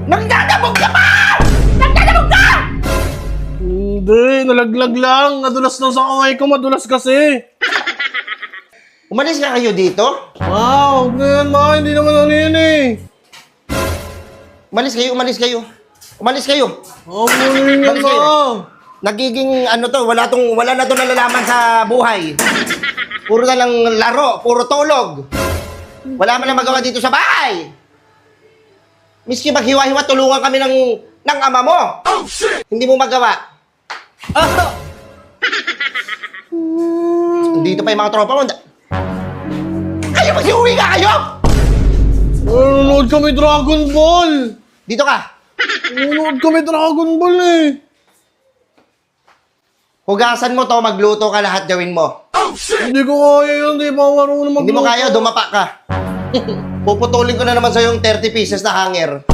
Nagdadabog ka pa! Nagdadabog ka! Hindi, nalaglag lang. Nadulas lang sa kamay ko, madulas kasi. Umalis na kayo dito? Wow, huwag na yan, ma. Hindi naman ano yun eh. Umalis kayo, umalis kayo. Umalis kayo. Oh, ano yun, Umalis kayo. ma? Nagiging ano to, wala na to nalalaman sa buhay. Puro na lang laro, puro tulog. Wala man lang magawa dito sa bahay. Miski maghiwa-hiwa, tulungan kami ng ama mo. Oh, shit! Hindi mo magawa. Dito pa yung mga tropa mo. Kayo, mag-iuwi ka kayo! Nanonood kami Dragon Ball. Dito ka. Nanonood kami Dragon Ball eh. Hugasan mo to, magluto ka, lahat gawin mo. Hindi ko kaya yun, hindi pa marunong magluto. Hindi mo kaya, dumapa ka. Puputulin ko na naman sa'yo yung 30 pieces na hanger.